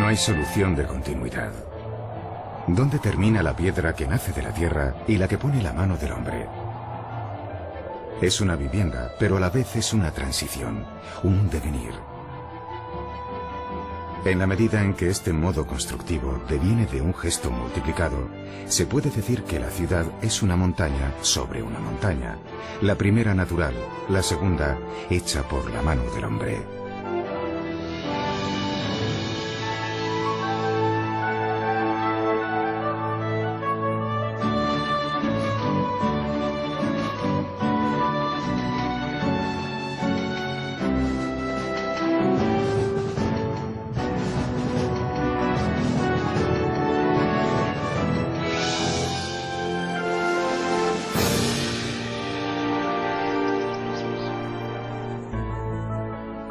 No hay solución de continuidad. ¿Dónde termina la piedra que nace de la tierra y la que pone la mano del hombre? Es una vivienda, pero a la vez es una transición, un devenir. En la medida en que este modo constructivo deviene de un gesto multiplicado, se puede decir que la ciudad es una montaña sobre una montaña, la primera natural, la segunda hecha por la mano del hombre.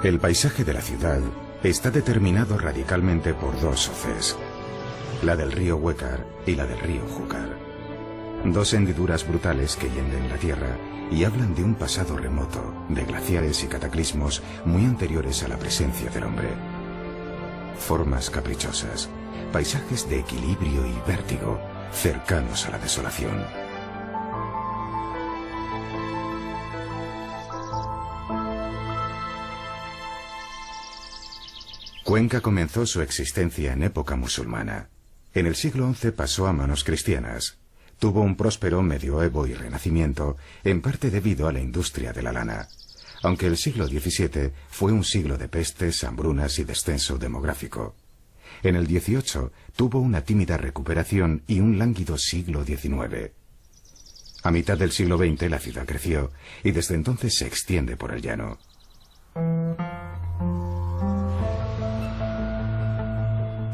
El paisaje de la ciudad está determinado radicalmente por dos hoces, la del río Huecar y la del río Júcar. Dos hendiduras brutales que hienden la tierra y hablan de un pasado remoto, de glaciares y cataclismos muy anteriores a la presencia del hombre. Formas caprichosas, paisajes de equilibrio y vértigo, cercanos a la desolación. Cuenca comenzó su existencia en época musulmana. En el siglo XI pasó a manos cristianas. Tuvo un próspero medioevo y renacimiento, en parte debido a la industria de la lana. Aunque el siglo XVII fue un siglo de pestes, hambrunas y descenso demográfico. En el XVIII tuvo una tímida recuperación y un lánguido siglo XIX. A mitad del siglo XX la ciudad creció y desde entonces se extiende por el llano.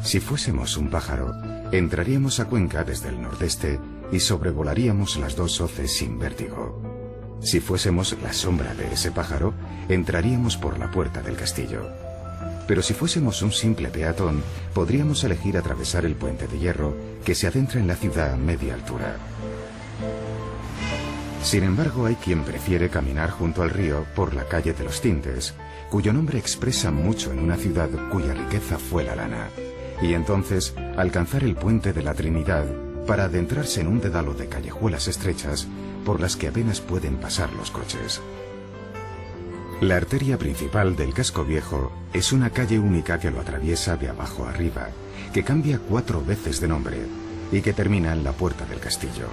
Si fuésemos un pájaro, entraríamos a Cuenca desde el nordeste y sobrevolaríamos las dos hoces sin vértigo. Si fuésemos la sombra de ese pájaro, entraríamos por la puerta del castillo. Pero si fuésemos un simple peatón, podríamos elegir atravesar el puente de hierro que se adentra en la ciudad a media altura. Sin embargo, hay quien prefiere caminar junto al río por la calle de los Tintes, cuyo nombre expresa mucho en una ciudad cuya riqueza fue la lana. Y entonces alcanzar el puente de la Trinidad para adentrarse en un dédalo de callejuelas estrechas por las que apenas pueden pasar los coches. La arteria principal del casco viejo es una calle única que lo atraviesa de abajo arriba, que cambia 4 veces de nombre y que termina en la puerta del castillo.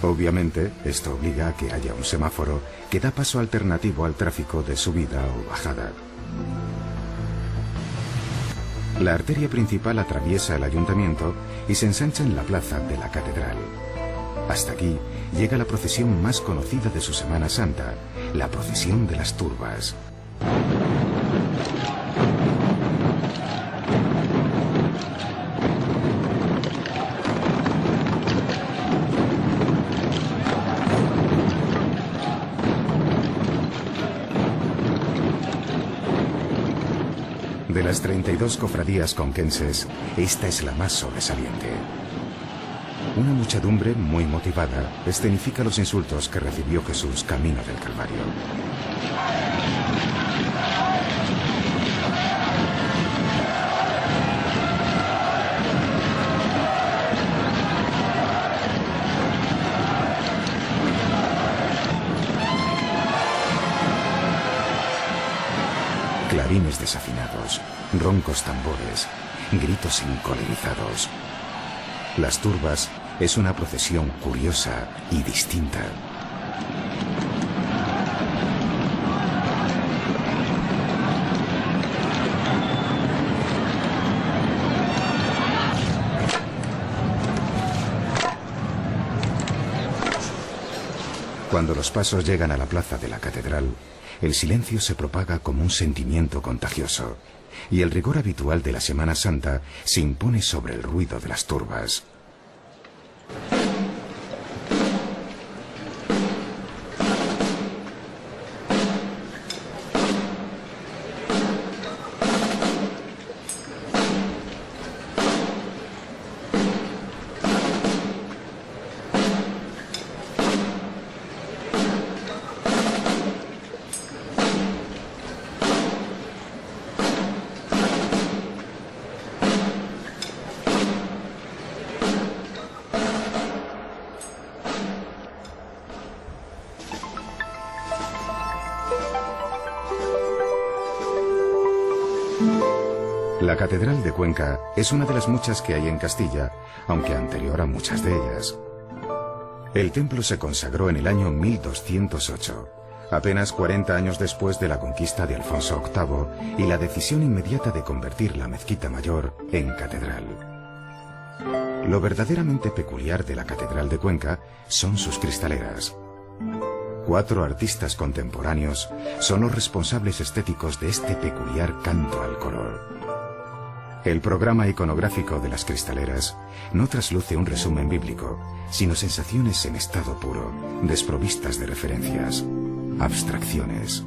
Obviamente, esto obliga a que haya un semáforo que da paso alternativo al tráfico de subida o bajada. La arteria principal atraviesa el ayuntamiento y se ensancha en la plaza de la catedral. Hasta aquí llega la procesión más conocida de su Semana Santa, la procesión de las turbas. De las 32 cofradías conquenses, esta es la más sobresaliente. Una muchedumbre muy motivada escenifica los insultos que recibió Jesús camino del Calvario. Clarines desafinados, roncos tambores, gritos encolerizados. Las turbas es una procesión curiosa y distinta. Cuando los pasos llegan a la plaza de la catedral, el silencio se propaga como un sentimiento contagioso, y el rigor habitual de la Semana Santa se impone sobre el ruido de las turbas. La Catedral de Cuenca es una de las muchas que hay en Castilla, aunque anterior a muchas de ellas. El templo se consagró en el año 1208, apenas 40 años después de la conquista de Alfonso VIII y la decisión inmediata de convertir la mezquita mayor en catedral. Lo verdaderamente peculiar de la Catedral de Cuenca son sus cristaleras. 4 artistas contemporáneos son los responsables estéticos de este peculiar canto al color. El programa iconográfico de las cristaleras no trasluce un resumen bíblico, sino sensaciones en estado puro, desprovistas de referencias, abstracciones.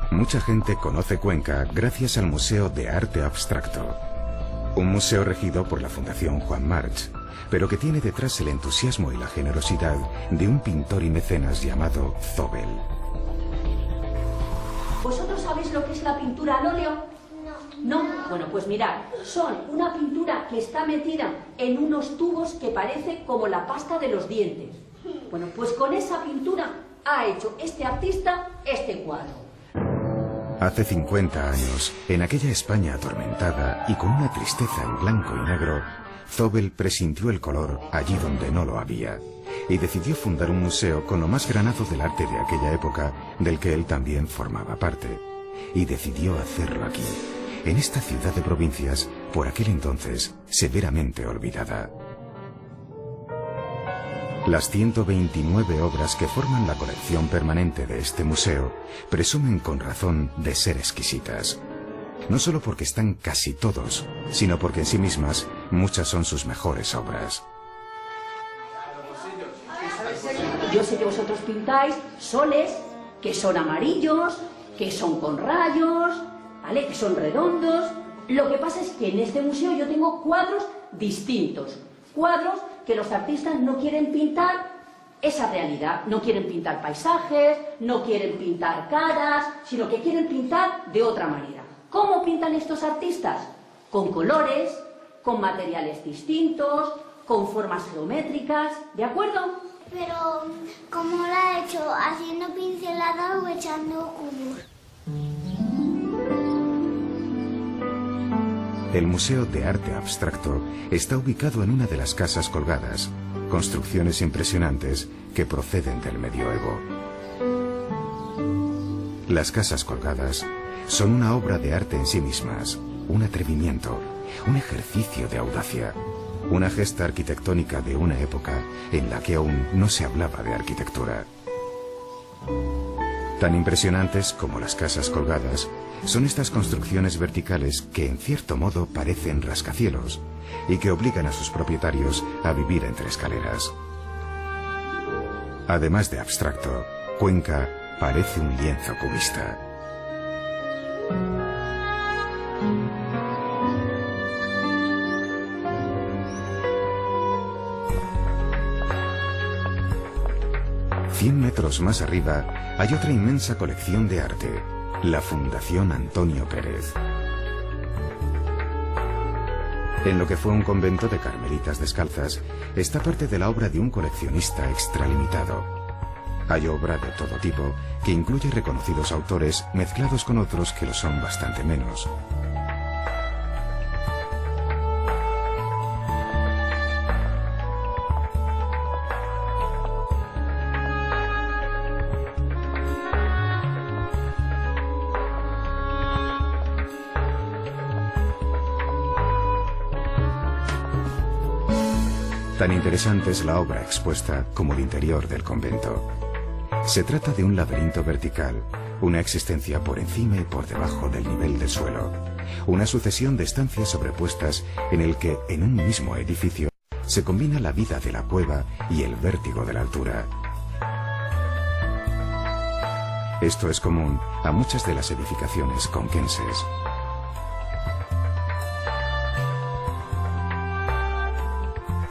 Mucha gente conoce Cuenca gracias al Museo de Arte Abstracto, un museo regido por la Fundación Juan March, pero que tiene detrás el entusiasmo y la generosidad de un pintor y mecenas llamado Zóbel. ¿Vosotros sabéis lo que es la pintura al óleo? No. ¿No? Bueno, pues mirad, son una pintura que está metida en unos tubos que parece como la pasta de los dientes. Bueno, pues con esa pintura ha hecho este artista este cuadro. Hace 50 años, en aquella España atormentada y con una tristeza en blanco y negro, Zóbel presintió el color allí donde no lo había y decidió fundar un museo con lo más granado del arte de aquella época, del que él también formaba parte. Y decidió hacerlo aquí, en esta ciudad de provincias, por aquel entonces severamente olvidada. Las 129 obras que forman la colección permanente de este museo presumen con razón de ser exquisitas. No solo porque están casi todos, sino porque en sí mismas muchas son sus mejores obras. Yo sé que vosotros pintáis soles que son amarillos, que son con rayos, ¿vale? Que son redondos. Lo que pasa es que en este museo yo tengo cuadros distintos. Cuadros que los artistas no quieren pintar esa realidad, no quieren pintar paisajes, no quieren pintar caras, sino que quieren pintar de otra manera. ¿Cómo pintan estos artistas? Con colores, con materiales distintos, con formas geométricas, ¿de acuerdo? Pero, ¿cómo lo ha hecho? ¿Haciendo pinceladas o echando cubos? El Museo de Arte Abstracto está ubicado en una de las casas colgadas, construcciones impresionantes que proceden del medioevo. Las casas colgadas son una obra de arte en sí mismas, un atrevimiento, un ejercicio de audacia, una gesta arquitectónica de una época en la que aún no se hablaba de arquitectura. Tan impresionantes como las casas colgadas son estas construcciones verticales que en cierto modo parecen rascacielos y que obligan a sus propietarios a vivir entre escaleras. Además de abstracto, Cuenca parece un lienzo cubista. «100 metros más arriba hay otra inmensa colección de arte, la Fundación Antonio Pérez. En lo que fue un convento de carmelitas descalzas está parte de la obra de un coleccionista extralimitado. Hay obra de todo tipo que incluye reconocidos autores mezclados con otros que lo son bastante menos. Tan interesante es la obra expuesta como el interior del convento. Se trata de un laberinto vertical, una existencia por encima y por debajo del nivel del suelo, una sucesión de estancias sobrepuestas en el que, en un mismo edificio, se combina la vida de la cueva y el vértigo de la altura. Esto es común a muchas de las edificaciones conquenses.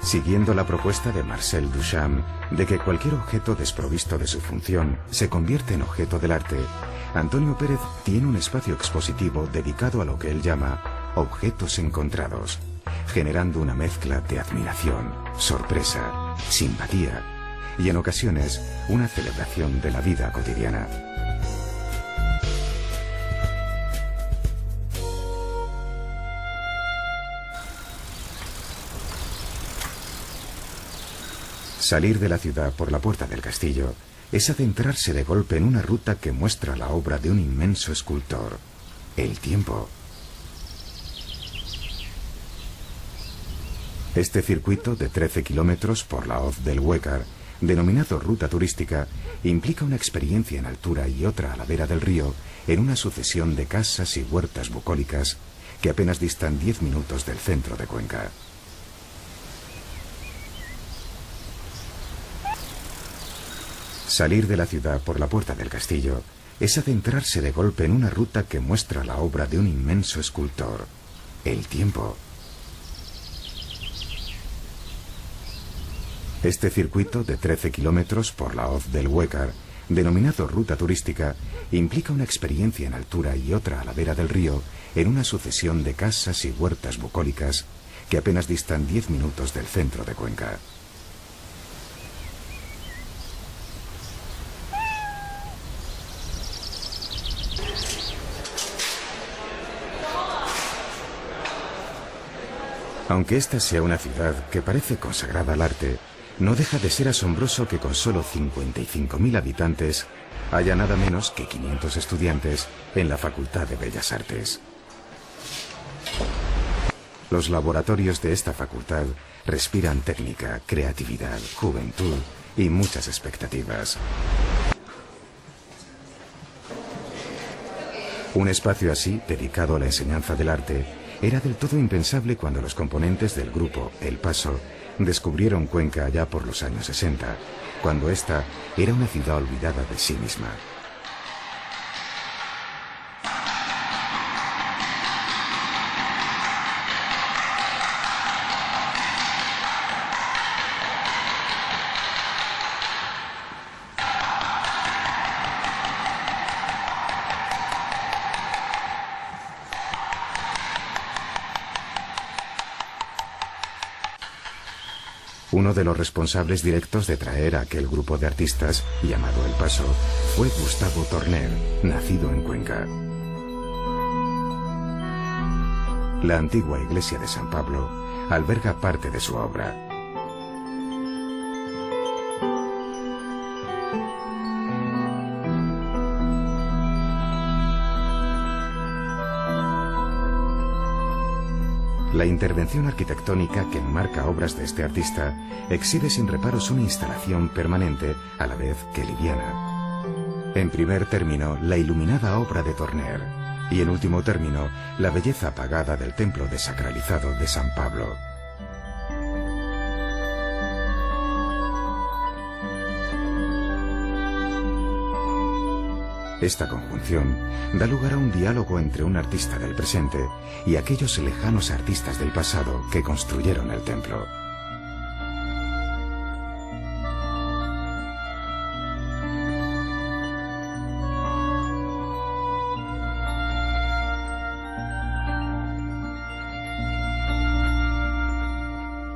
Siguiendo la propuesta de Marcel Duchamp de que cualquier objeto desprovisto de su función se convierte en objeto del arte, Antonio Pérez tiene un espacio expositivo dedicado a lo que él llama objetos encontrados, generando una mezcla de admiración, sorpresa, simpatía y en ocasiones una celebración de la vida cotidiana. Salir de la ciudad por la puerta del castillo es adentrarse de golpe en una ruta que muestra la obra de un inmenso escultor, el tiempo. Este circuito de 13 kilómetros por la hoz del Huécar, denominado ruta turística, implica una experiencia en altura y otra a la vera del río en una sucesión de casas y huertas bucólicas que apenas distan 10 minutos del centro de Cuenca. Salir de la ciudad por la puerta del castillo es adentrarse de golpe en una ruta que muestra la obra de un inmenso escultor, el tiempo. Este circuito de 13 kilómetros por la hoz del Huécar, denominado ruta turística, implica una experiencia en altura y otra a la vera del río en una sucesión de casas y huertas bucólicas que apenas distan 10 minutos del centro de Cuenca. Aunque esta sea una ciudad que parece consagrada al arte, no deja de ser asombroso que con solo 55.000 habitantes haya nada menos que 500 estudiantes en la Facultad de Bellas Artes. Los laboratorios de esta facultad respiran técnica, creatividad, juventud y muchas expectativas. Un espacio así, dedicado a la enseñanza del arte, era del todo impensable cuando los componentes del grupo El Paso descubrieron Cuenca allá por los años 60, cuando esta era una ciudad olvidada de sí misma. Uno de los responsables directos de traer a aquel grupo de artistas, llamado El Paso, fue Gustavo Torner, nacido en Cuenca. La antigua iglesia de San Pablo alberga parte de su obra. La intervención arquitectónica que enmarca obras de este artista exhibe sin reparos una instalación permanente a la vez que liviana. En primer término, la iluminada obra de Torner y en último término, la belleza apagada del templo desacralizado de San Pablo. Esta conjunción da lugar a un diálogo entre un artista del presente y aquellos lejanos artistas del pasado que construyeron el templo.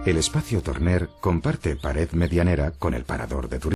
El espacio Torner comparte pared medianera con el parador de turismo.